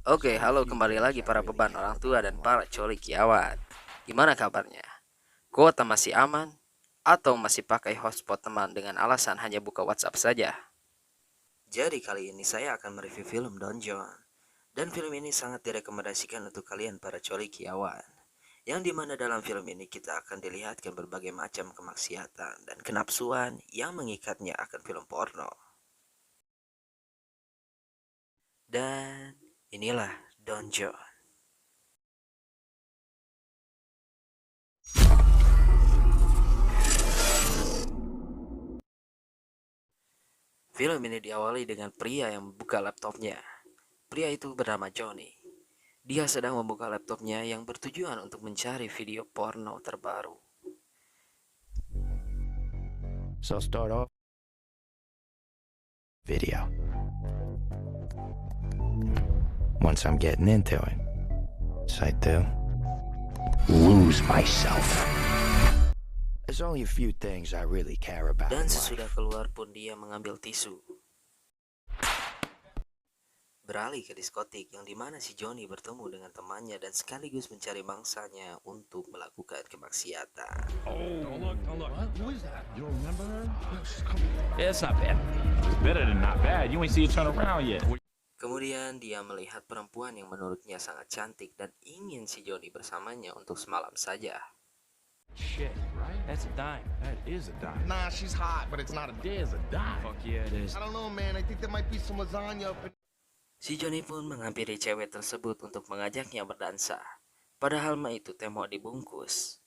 Oke, halo kembali lagi para beban orang tua dan para colikiawan. Gimana kabarnya? Kuota masih aman? Atau masih pakai hotspot teman dengan alasan hanya buka WhatsApp saja? Jadi kali ini saya akan mereview film Don John. Dan film ini sangat direkomendasikan untuk kalian para colikiawan. Yang dimana dalam film ini kita akan dilihatkan berbagai macam kemaksiatan dan kenapsuan yang mengikatnya akan film porno. Dan inilah Don John. Film ini diawali dengan pria yang membuka laptopnya. Pria itu bernama Johnny. Dia sedang membuka laptopnya yang bertujuan untuk mencari video porno terbaru. So start off video. Once I'm getting into it, I do lose myself. There's only a few things I really care about Dan in sesudah life. keluar pun dia mengambil tisu. Beralih ke diskotik yang dimana si Johnny bertemu dengan temannya dan sekaligus mencari mangsanya untuk melakukan kemaksiatan. Yeah, it's not bad. It's better than not bad. You ain't see it turn around yet. Kemudian dia melihat perempuan yang menurutnya sangat cantik dan ingin si Johnny bersamanya untuk semalam saja. Shit, right? That's a dime. That is a dime. Nah, she's hot, but it's not a There's a dime. Fuck yeah, it is. I don't know, man. I think there might be some lasagna up in... Si Johnny pun menghampiri cewek tersebut untuk mengajaknya berdansa. Padahal mah itu teh mau dibungkus.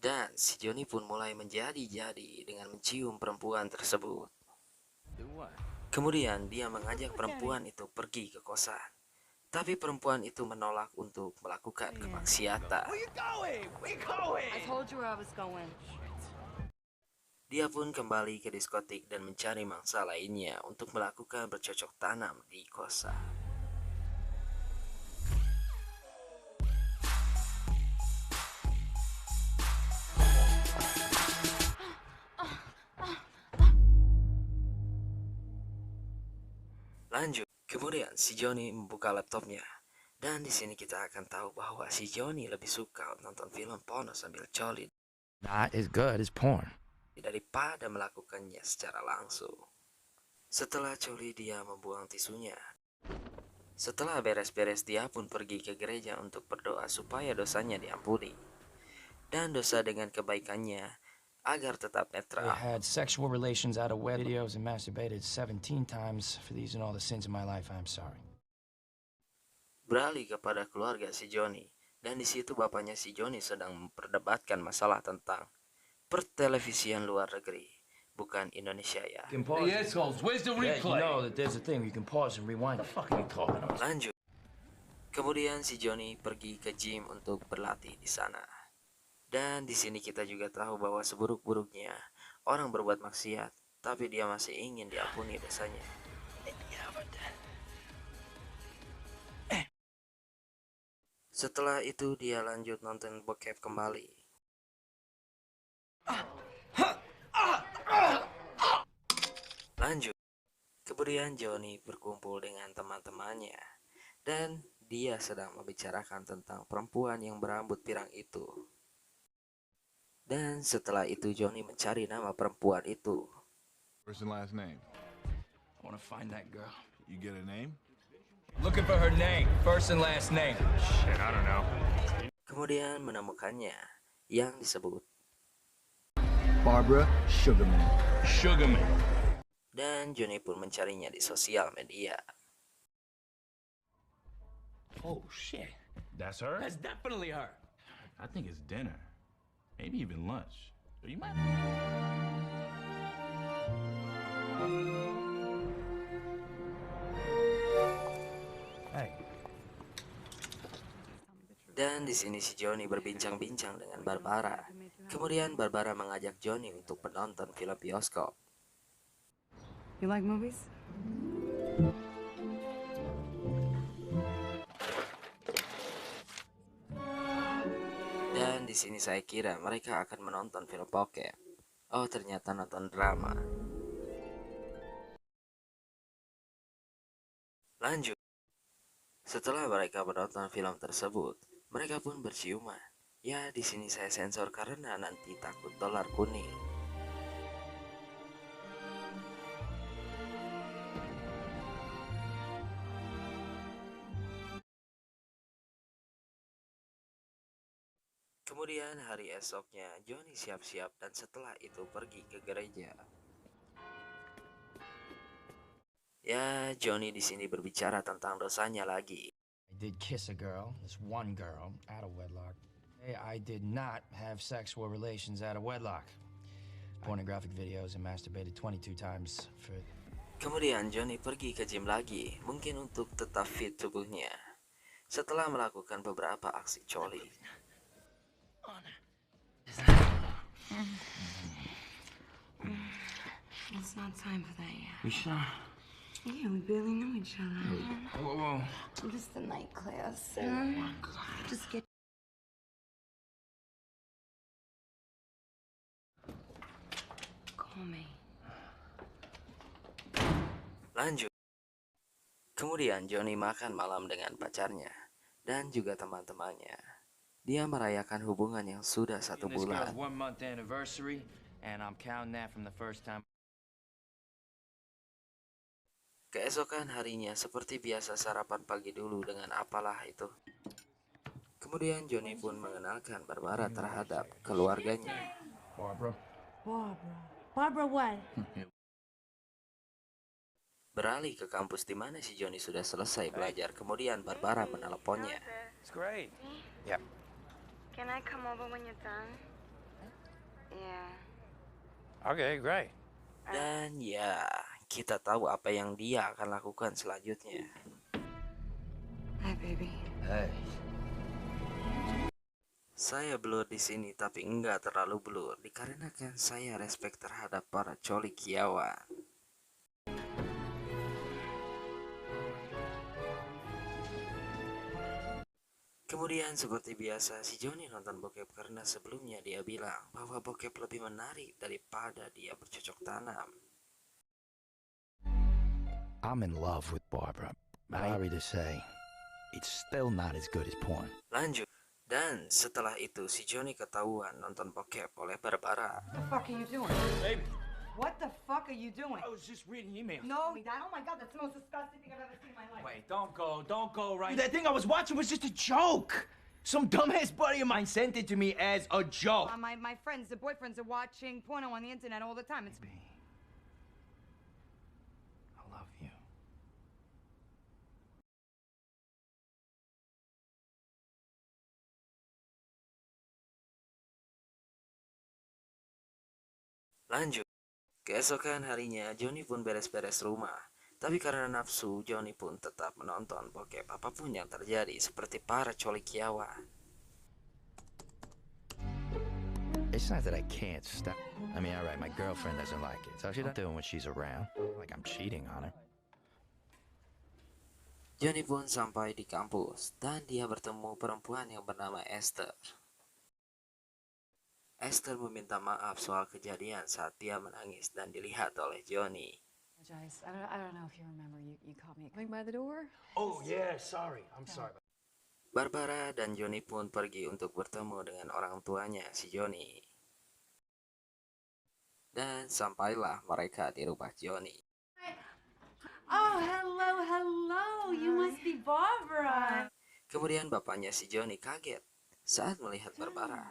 Dan si Johnny pun mulai menjadi-jadi dengan mencium perempuan tersebut. Kemudian dia mengajak perempuan itu pergi ke kosan. Tapi perempuan itu menolak untuk melakukan kemaksiatan. I told you where I was going. Dia pun kembali ke diskotik dan mencari mangsa lainnya untuk melakukan bercocok tanam di kosan. Lanjut, kemudian si Johnny membuka laptopnya. Dan di sini kita akan tahu bahwa si Johnny lebih suka nonton film porno sambil coli Not as good as porn. daripada melakukannya secara langsung. Setelah coli dia membuang tisunya. Setelah beres-beres dia pun pergi ke gereja untuk berdoa supaya dosanya diampuni. Dan dosa dengan kebaikannya agar tetap I netral. had sexual relations out of web videos and masturbated 17 times. For these and all the sins of my life, I'm sorry. Beralih kepada keluarga si Johnny. Dan di situ bapaknya si Johnny sedang memperdebatkan masalah tentang pertelevisian luar negeri, bukan Indonesia ya. You can pause. The assholes, where's the Yeah, you replay? know that there's a thing where you can pause and rewind. What the fuck are you talking about? Lanjut. Kemudian si Johnny pergi ke gym untuk berlatih di sana. Dan di sini kita juga tahu bahwa seburuk-buruknya orang berbuat maksiat, tapi dia masih ingin diampuni dosanya. Setelah itu dia lanjut nonton bokep kembali. Lanjut. Kemudian Johnny berkumpul dengan teman-temannya. Dan dia sedang membicarakan tentang perempuan yang berambut pirang itu. Dan setelah itu Johnny mencari nama perempuan itu. First and last name. I wanna find that girl. You get a name? Looking for her name, first and last name. Shit, I don't know. Kemudian menemukannya yang disebut. Barbara Sugarman. Sugarman. Dan Johnny pun mencarinya di sosial media. Oh shit. That's her? That's definitely her. I think it's dinner. Maybe even lunch. So you might. Hey, Dan di sini si Johnny berbincang-bincang dengan Barbara. Kemudian Barbara mengajak Johnny untuk menonton film bioskop. You like movies? Dan di sini saya kira mereka akan menonton film bokep. Oh, ternyata nonton drama. Lanjut, setelah mereka menonton film tersebut, mereka pun berciuman. Ya, di sini saya sensor karena nanti takut dolar kuning. Kemudian hari esoknya, Johnny siap-siap dan setelah itu pergi ke gereja. Ya, Johnny di sini berbicara tentang dosanya lagi. I did kiss a girl, this one girl, out of wedlock. Hey, I did not have sexual relations out of wedlock. Pornographic videos and masturbated 22 times for... Kemudian Johnny pergi ke gym lagi, mungkin untuk tetap fit tubuhnya. Setelah melakukan beberapa aksi coli. It's not time for that yet. You sure? Yeah, we barely know each other. Whoa. Just the night class. Just get. Call me. Lanjut. Kemudian Johnny makan malam dengan pacarnya dan juga teman-temannya. Dia merayakan hubungan yang sudah 1 This girl's bulan. 1 month anniversary, and I'm counting that from the first time. Keesokan harinya seperti biasa sarapan pagi dulu dengan apalah itu. Kemudian Johnny pun mengenalkan Barbara terhadap keluarganya. Barbara? Barbara. Barbara what? Beralih ke kampus di mana si Johnny sudah selesai belajar. Kemudian Barbara meneleponnya. It's great. Can I come over when you're done? Yeah. Okay, great. Dan ya, kita tahu apa yang dia akan lakukan selanjutnya. Hi, baby. Hey. Saya blur di sini tapi enggak terlalu blur dikarenakan saya respect terhadap para colikiawan. Kemudian seperti biasa si Johnny nonton bokep karena sebelumnya dia bilang bahwa bokep lebih menarik daripada dia bercocok tanam. I'm in love with Barbara. Sorry to say, it's still not as good as porn. Lanjut. Dan setelah itu si Johnny ketahuan nonton bokep oleh Barbara. What the fuck are you doing? Baby, What the fuck are you doing? I was just reading emails. No, Dad. Oh my God, that's the most disgusting thing I've ever seen in my life. Wait, don't go right. That thing I was watching was just a joke. Some dumbass buddy of mine sent it to me as a joke. My friends, the boyfriends are watching porno on the internet all the time. It's I love you. Lanjut. Keesokan harinya Johnny pun beres-beres rumah. Tapi karena nafsu, Johnny pun tetap menonton bokep apapun yang terjadi seperti para colikiawan. It's not that I can't stop. I mean, all right, my girlfriend doesn't like it, so she's not doing when she's around. Like I'm cheating on her. Johnny pun sampai di kampus dan dia bertemu perempuan yang bernama Esther. Esther meminta maaf soal kejadian saat dia menangis dan dilihat oleh Johnny. I don't know if you remember. You caught me coming by the door. Oh yeah, sorry. I'm sorry. Barbara dan Johnny pun pergi untuk bertemu dengan orang tuanya si Johnny. Dan sampailah mereka di rumah Johnny. Oh, hello. You must be Barbara. Kemudian bapaknya si Johnny kaget saat melihat Barbara.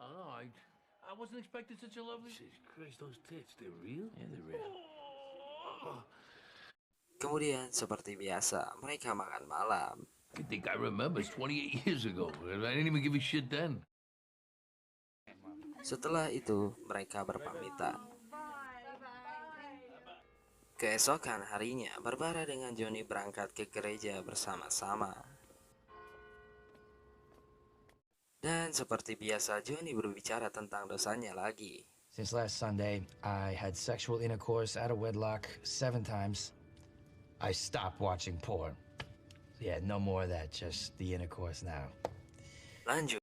Oh, I wasn't expecting such a lovely... Jesus Christ, those tits, they're real? Yeah, they're real. Kemudian seperti biasa mereka makan malam. You think I remember? It's 28 years ago. I didn't even give a shit then. Setelah itu mereka berpamitan. Keesokan harinya Barbara dengan Johnny berangkat ke gereja bersama-sama. Dan seperti biasa Johnny berbicara tentang dosanya lagi. Since last Sunday, I had sexual intercourse out of wedlock 7 times. I stopped watching porn. Yeah, no more of that, just the intercourse now. Lanjut.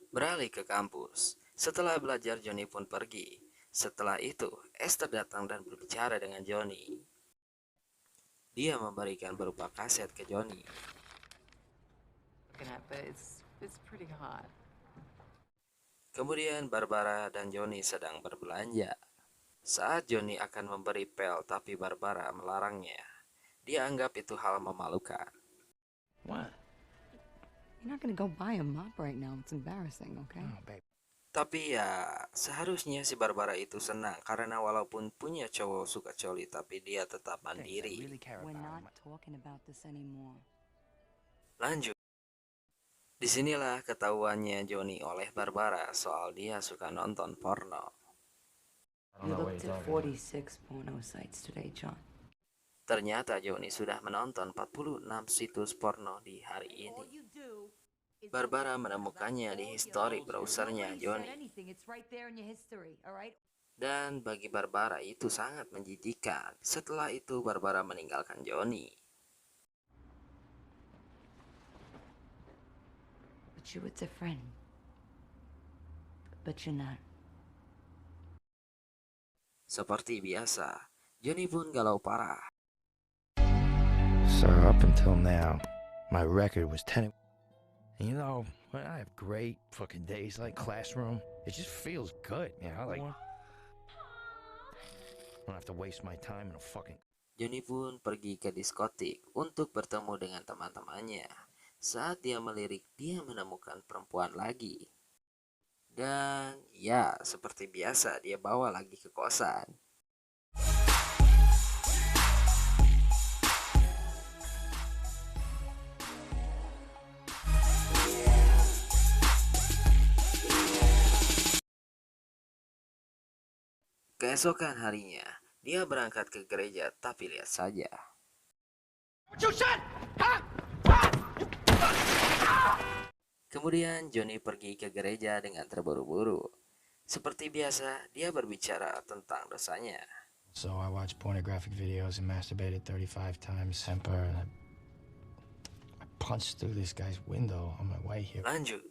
Beralih ke kampus. Setelah belajar Johnny pun pergi. Setelah itu Esther datang dan berbicara dengan Johnny. dia memberikan berupa kaset ke Johnny. But it's pretty hot. Kemudian Barbara dan Johnny sedang berbelanja. Saat Johnny akan memberi pel tapi Barbara melarangnya. Dia anggap itu hal memalukan. What? You're not gonna go buy a mop right now. It's embarrassing, okay? Oh, babe. Tapi ya, seharusnya si Barbara itu senang karena walaupun punya cowok suka coli tapi dia tetap Things I mandiri. really care We're about. not talking about this anymore. Lanjut. Disinilah ketahuannya Johnny oleh Barbara soal dia suka nonton porno. You looked at 46 porno sites today, John. Ternyata Johnny sudah menonton 46 situs porno di hari ini. Barbara menemukannya di history browsernya Johnny. Dan bagi Barbara itu sangat menjijikan. Setelah itu Barbara meninggalkan Johnny. But you were different. But you're not. Seperti biasa, Johnny pun galau parah. So up until now, my record was 10. And you know, when I have great fucking days like classroom, it just feels good, you know, like I don't have to waste my time in a fucking. Johnny pun pergi ke diskotik untuk bertemu dengan teman-temannya. Saat dia melirik, dia menemukan perempuan lagi. Dan ya, seperti biasa dia bawa lagi ke kosan. Keesokan harinya, dia berangkat ke gereja, tapi lihat saja. Kemudian Johnny pergi ke gereja dengan terburu-buru. Seperti biasa, dia berbicara tentang dosanya. So I watched pornographic videos and masturbated 35 times. Semper, and I punched through this guy's window on my way here. Lanjut.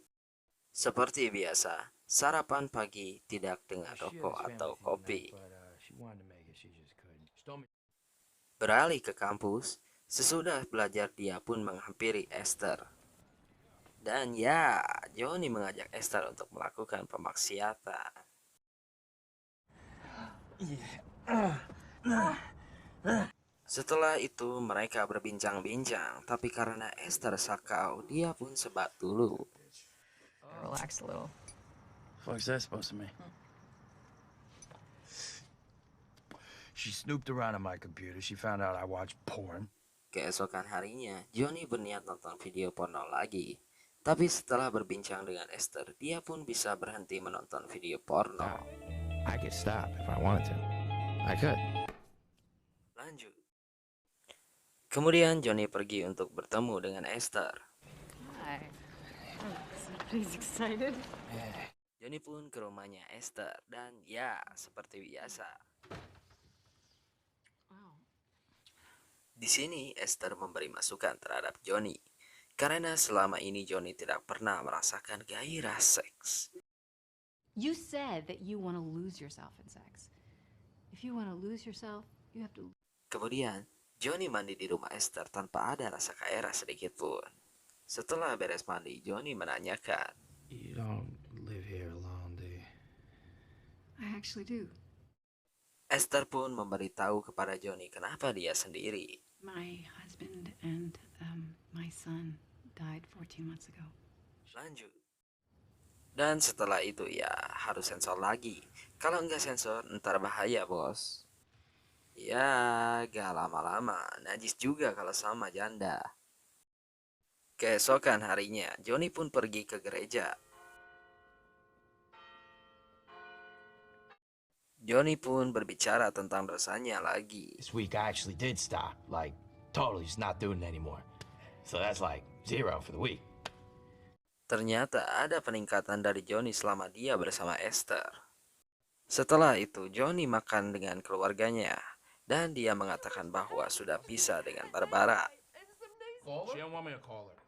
Seperti biasa, sarapan pagi tidak dengan rokok atau kopi. She wanted to make it, she just couldn't. She told me. Beralih ke kampus, sesudah belajar dia pun menghampiri Esther. Dan ya, Johnny mengajak Esther untuk melakukan pemaksiatan. Setelah itu mereka berbincang-bincang, tapi karena Esther sakau, dia pun sebat dulu. Relax a little. What's that supposed to mean? She snooped around on my computer. She found out I watch porn. Keesokan harinya, Johnny berniat nonton video porno lagi. Tapi setelah berbincang dengan Esther, dia pun bisa berhenti menonton video porno. I could stop if I wanted to. I could. Lanjut. Kemudian Johnny pergi untuk bertemu dengan Esther. Hi. Somebody's excited. Johnny pun ke rumahnya Esther dan ya, seperti biasa. Wow. Di sini Esther memberi masukan terhadap Johnny. Karena selama ini Johnny tidak pernah merasakan gairah seks. You said that you want to lose yourself in sex. If you want to lose yourself, you have to. Kemudian, Johnny mandi di rumah Esther tanpa ada rasa gairah sedikit pun. Setelah beres mandi, Johnny menanyakan, You don't live here alone, do you? I actually do. Esther pun memberitahu kepada Johnny kenapa dia sendiri. My husband and my son died 14 months ago. Lanjut. Dan setelah itu ya harus sensor lagi. Kalau nggak sensor ntar bahaya bos. Ya gak lama-lama najis juga kalau sama janda. Keesokan harinya Johnny pun pergi ke gereja. Johnny pun berbicara tentang dosanya lagi. This week I actually did stop. Like, totally just not doing it anymore. So that's like 0 for the week. Ternyata ada peningkatan dari Johnny selama dia bersama Esther. Setelah itu Johnny makan dengan keluarganya. Dan dia mengatakan bahwa sudah pisah dengan Barbara. She don't want me to call her.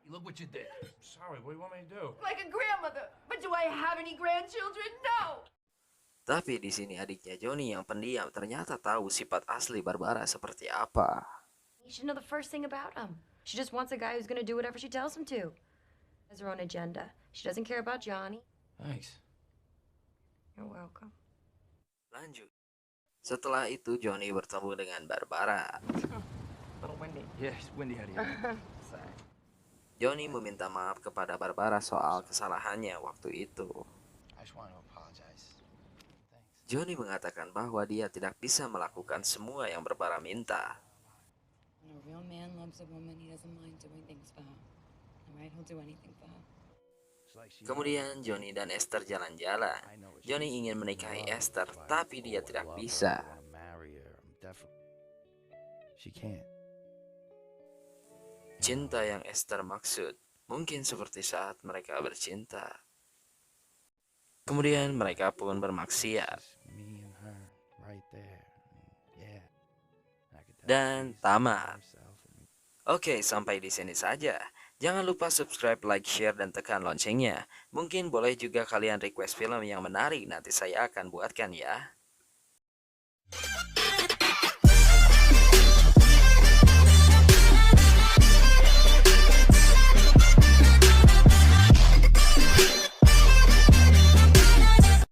Look what you did. Sorry, what do you want me to do? Like a grandmother. But do I have any grandchildren? No. Tapi di sini adiknya Johnny yang pendiam ternyata tahu sifat asli Barbara seperti apa. You should know the first thing about him. She just wants a guy who's gonna do whatever she tells him to. Has her own agenda. She doesn't care about Johnny. Thanks. You're welcome. Lanjut. Setelah itu Johnny bertemu dengan Barbara. Little windy. Yeah, it's windy out here. Sorry. Johnny meminta maaf kepada Barbara soal kesalahannya waktu itu. I just want to apologize. Thanks. Johnny mengatakan bahwa dia tidak bisa melakukan semua yang Barbara minta. When a real man loves a woman, he doesn't mind doing things for her. Alright, he'll do anything for her. Kemudian Johnny dan Esther jalan-jalan. Johnny ingin menikahi Esther, tapi dia tidak bisa. She can't. Cinta yang Esther maksud mungkin seperti saat mereka bercinta. Kemudian mereka pun bermaksiat. Me and her right there. Yeah. I could tell Dan tamat. herself and Oke, sampai di sini saja. Jangan lupa subscribe, like, share, dan tekan loncengnya. Mungkin boleh juga kalian request film yang menarik, nanti saya akan buatkan ya.